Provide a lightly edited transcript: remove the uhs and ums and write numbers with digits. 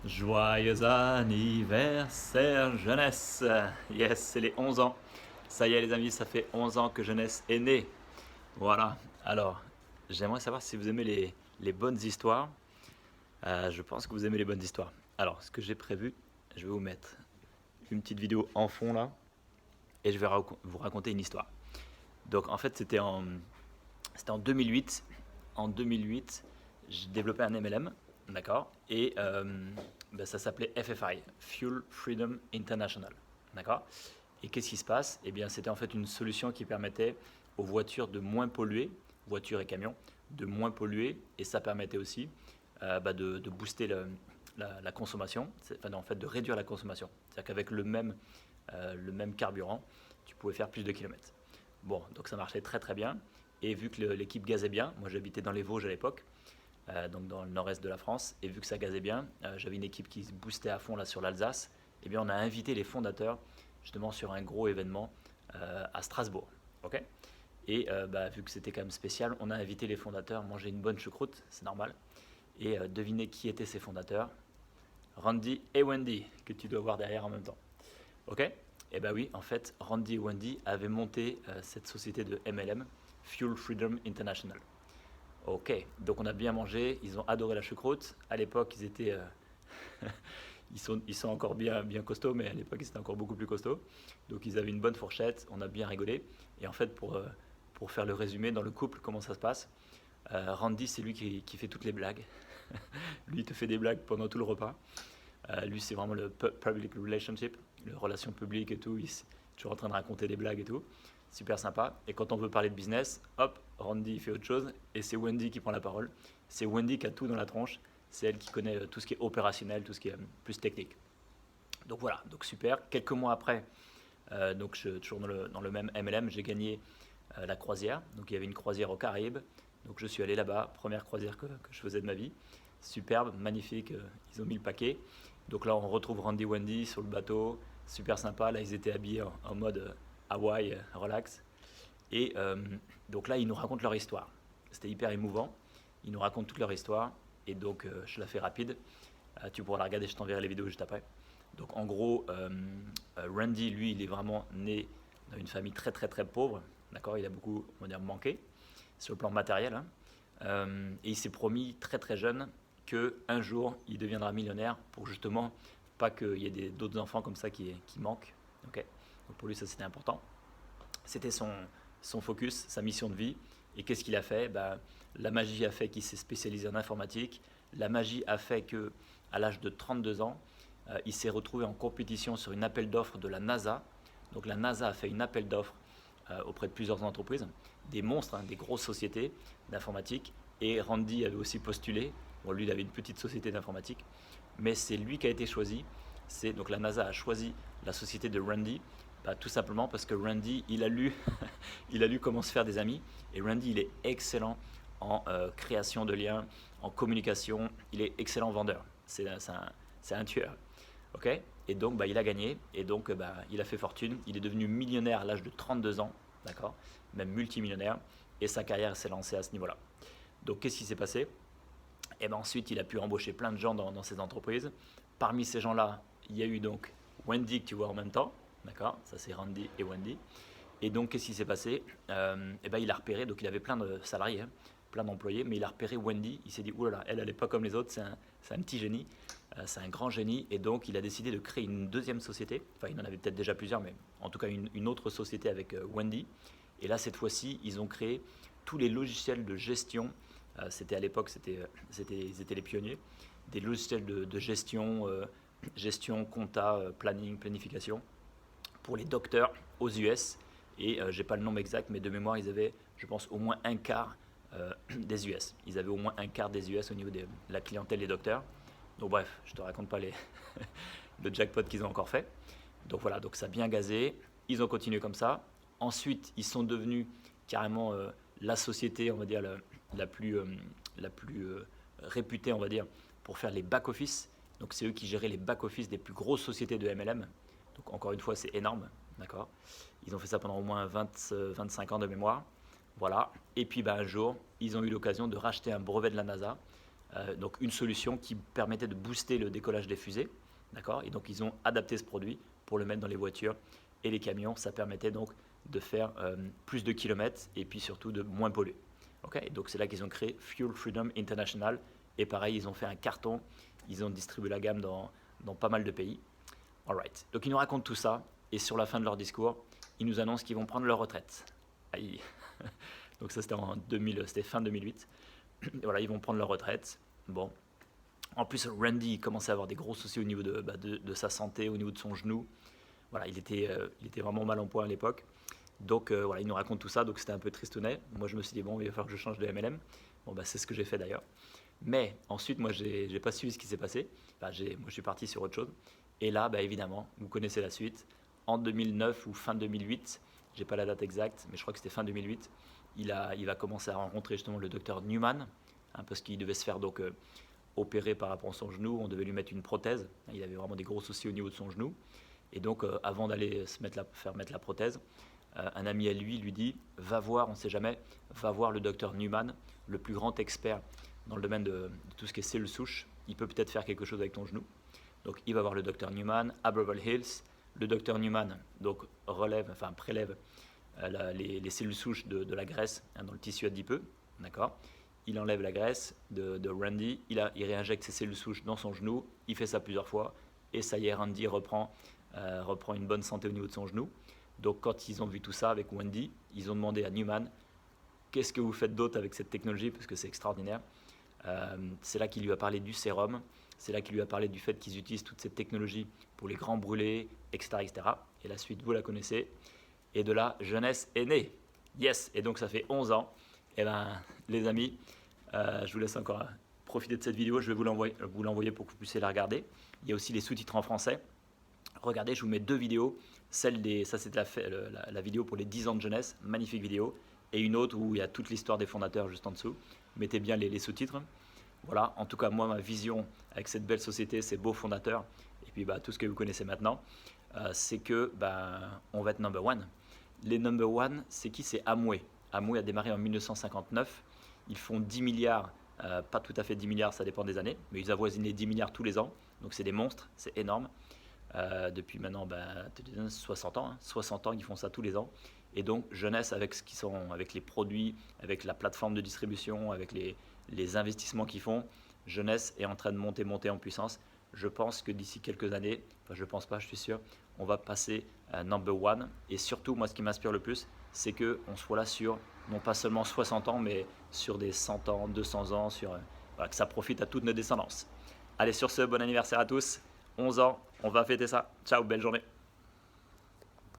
Joyeux anniversaire jeunesse. Yes, c'est les 11 ans. Ça y est les amis, ça fait 11 ans que jeunesse est née. Voilà. Alors, j'aimerais savoir si vous aimez les bonnes histoires. Je pense que vous aimez les bonnes histoires. Alors, ce que j'ai prévu, je vais vous mettre une petite vidéo en fond là et je vais vous raconter une histoire. Donc en fait, c'était en 2008. En 2008, j'ai développé un MLM, d'accord. Et ben, ça s'appelait FFI, Fuel Freedom International, d'accord. Et qu'est-ce qui se passe? Eh bien, c'était en fait une solution qui permettait aux voitures de moins polluer, voitures et camions, de moins polluer, et ça permettait aussi bah, de booster la consommation, enfin, en fait de réduire la consommation. C'est-à-dire qu'avec le même carburant, tu pouvais faire plus de kilomètres. Bon, donc ça marchait très très bien. Et vu que l'équipe gazait bien, moi j'habitais dans les Vosges à l'époque, donc dans le nord-est de la France, et vu que ça gazait bien, j'avais une équipe qui se boostait à fond là sur l'Alsace, et bien on a invité les fondateurs justement sur un gros événement à Strasbourg. Ok. Et bah, vu que c'était quand même spécial, on a invité les fondateurs manger une bonne choucroute, c'est normal. Et devinez qui étaient ces fondateurs? Randy et Wendy, que tu dois voir derrière en même temps. Ok. Et bah oui, en fait, Randy et Wendy avaient monté cette société de MLM, Fuel Freedom International. Ok, donc on a bien mangé, ils ont adoré la choucroute. À l'époque, ils étaient, ils sont encore bien costauds, mais à l'époque, ils étaient encore beaucoup plus costauds. Donc ils avaient une bonne fourchette, on a bien rigolé. Et en fait, pour faire le résumé, dans le couple, comment ça se passe? Randy, c'est lui qui fait toutes les blagues. Lui, il te fait des blagues pendant tout le repas. Lui, c'est vraiment le public relationship, les relations publiques et tout. Il est toujours en train de raconter des blagues et tout. Super sympa. Et quand on veut parler de business, hop, Randy il fait autre chose et c'est Wendy qui prend la parole. C'est Wendy qui a tout dans la tronche. C'est elle qui connaît tout ce qui est opérationnel, tout ce qui est plus technique. Donc voilà, donc super. Quelques mois après, donc toujours dans le même MLM, j'ai gagné la croisière. Donc il y avait une croisière aux Caraïbes. Donc je suis allé là-bas, première croisière que je faisais de ma vie. Superbe, magnifique, ils ont mis le paquet. Donc là on retrouve Randy Wendy sur le bateau, super sympa. Là ils étaient habillés en mode Hawaï, relax. Et donc là ils nous racontent leur histoire. C'était hyper émouvant. Ils nous racontent toute leur histoire. Et donc je la fais rapide. Tu pourras la regarder, je t'enverrai les vidéos juste après. Donc en gros, Randy, lui, il est vraiment né dans une famille très très très pauvre. D'accord, il a beaucoup, on va dire, manqué sur le plan matériel, hein. Et il s'est promis très très jeune que un jour il deviendra millionnaire pour justement pas qu'il y ait d'autres enfants comme ça qui manquent. Ok. Donc pour lui ça c'était important. C'était son focus, sa mission de vie. Et qu'est-ce qu'il a fait? Bah, la magie a fait qu'il s'est spécialisé en informatique. La magie a fait que à l'âge de 32 ans, il s'est retrouvé en compétition sur une appel d'offres de la NASA. Donc la NASA a fait une appel d'offres auprès de plusieurs entreprises, des monstres, hein, des grosses sociétés d'informatique. Et Randy avait aussi postulé. Bon, lui, il avait une petite société d'informatique, mais c'est lui qui a été choisi. Donc la NASA a choisi la société de Randy, bah, tout simplement parce que Randy, il a lu, il a lu comment se faire des amis. Et Randy, il est excellent en création de liens, en communication. Il est excellent vendeur. C'est un tueur. Ok. Et donc, bah, il a gagné. Et donc, bah, il a fait fortune. Il est devenu millionnaire à l'âge de 32 ans. D'accord. Même multimillionnaire. Et sa carrière s'est lancée à ce niveau-là. Donc, qu'est-ce qui s'est passé? Et ben ensuite, il a pu embaucher plein de gens dans ses entreprises. Parmi ces gens-là, il y a eu donc Wendy que tu vois en même temps. D'accord. Ça, c'est Randy et Wendy. Et donc, qu'est-ce qui s'est passé? Et ben, il a repéré, donc il avait plein de salariés, hein, plein d'employés, mais il a repéré Wendy. Il s'est dit, oulala, elle n'est pas comme les autres, c'est un petit génie, c'est un grand génie. Et donc, il a décidé de créer une deuxième société. Enfin, il en avait peut-être déjà plusieurs, mais en tout cas, une autre société avec Wendy. Et là, cette fois-ci, ils ont créé tous les logiciels de gestion. C'était à l'époque, ils étaient les pionniers. Des logiciels de gestion, gestion, compta, planning, planification pour les docteurs aux US. Et j'ai pas le nombre exact, mais de mémoire, ils avaient, je pense, au moins un quart des US. Ils avaient au moins un quart des US au niveau de la clientèle des docteurs. Donc bref, je te raconte pas le jackpot qu'ils ont encore fait. Donc voilà, donc ça a bien gazé. Ils ont continué comme ça. Ensuite, ils sont devenus carrément la société, on va dire, la plus réputée, on va dire, pour faire les back-office. Donc c'est eux qui géraient les back-office des plus grosses sociétés de MLM. Donc encore une fois, c'est énorme. D'accord. Ils ont fait ça pendant au moins 25 ans de mémoire. Voilà. Et puis un jour, ils ont eu l'occasion de racheter un brevet de la NASA donc une solution qui permettait de booster le décollage des fusées. D'accord. Et donc ils ont adapté ce produit pour le mettre dans les voitures et les camions. Ça permettait donc de faire plus de kilomètres et puis surtout de moins polluer. Okay. Et donc c'est là qu'ils ont créé Fuel Freedom International. Et pareil, ils ont fait un carton. Ils ont distribué la gamme dans pas mal de pays. Alright. Donc ils nous racontent tout ça. Et sur la fin de leur discours, ils nous annoncent qu'ils vont prendre leur retraite. Aïe. Donc ça c'était fin 2008. Et voilà, ils vont prendre leur retraite. Bon. En plus, Randy commençait à avoir des gros soucis au niveau de sa santé, au niveau de son genou. Voilà, il était vraiment mal en point à l'époque. Donc voilà, il nous raconte tout ça, donc c'était un peu tristounet. Moi je me suis dit, bon, il va falloir que je change de MLM. Bon, bah, c'est ce que j'ai fait d'ailleurs. Mais ensuite, moi, j'ai pas suivi ce qui s'est passé. Enfin, moi, je suis parti sur autre chose. Et là, bah, évidemment, vous connaissez la suite. En 2009 ou fin 2008, j'ai pas la date exacte, mais je crois que c'était fin 2008, il va commencer à rencontrer justement le docteur Newman, hein, parce qu'il devait se faire donc opérer par rapport à son genou. On devait lui mettre une prothèse. Il avait vraiment des gros soucis au niveau de son genou. Et donc, avant d'aller faire mettre la prothèse, un ami à lui dit, va voir, on ne sait jamais, va voir le docteur Newman, le plus grand expert dans le domaine de tout ce qui est cellules souches. Il peut peut-être faire quelque chose avec ton genou. Donc, il va voir le docteur Newman à Beverly Hills. Le docteur Newman donc, prélève les cellules souches de la graisse, hein, dans le tissu adipeux. D'accord. Il enlève la graisse de Randy, il réinjecte ses cellules souches dans son genou, il fait ça plusieurs fois, et ça y est, Randy reprend une bonne santé au niveau de son genou. Donc quand ils ont vu tout ça avec Wendy, ils ont demandé à Newman, qu'est-ce que vous faites d'autre avec cette technologie, parce que c'est extraordinaire. C'est là qu'il lui a parlé du sérum, c'est là qu'il lui a parlé du fait qu'ils utilisent toute cette technologie pour les grands brûlés, etc., etc. Et la suite, vous la connaissez. Et de là, jeunesse est née. Yes, et donc ça fait 11 ans. Et bien, les amis, je vous laisse encore profiter de cette vidéo. Je vais vous l'envoyer pour que vous puissiez la regarder. Il y a aussi les sous-titres en français. Regardez, je vous mets 2 vidéos. Ça, c'était la vidéo pour les 10 ans de jeunesse. Magnifique vidéo. Et une autre où il y a toute l'histoire des fondateurs juste en dessous. Mettez bien les sous-titres. Voilà, en tout cas, moi, ma vision avec cette belle société, ces beaux fondateurs, et puis tout ce que vous connaissez maintenant, c'est que on va être number one. Les number one, c'est qui? C'est Amway. Amway a démarré en 1959. Ils font 10 milliards, pas tout à fait 10 milliards, ça dépend des années, mais ils avoisinent les 10 milliards tous les ans. Donc c'est des monstres, c'est énorme. Depuis maintenant 60 ans, 60 ans, ils font ça tous les ans. Et donc jeunesse avec avec les produits, avec la plateforme de distribution, avec les investissements qu'ils font, jeunesse est en train de monter en puissance. Je pense que d'ici quelques années, enfin je pense pas, je suis sûr, on va passer à number one. Et surtout, moi, ce qui m'inspire le plus, c'est qu'on soit là sur, non pas seulement 60 ans, mais sur des 100 ans, 200 ans, que ça profite à toute notre descendance. Allez, sur ce, bon anniversaire à tous. 11 ans, on va fêter ça. Ciao, belle journée.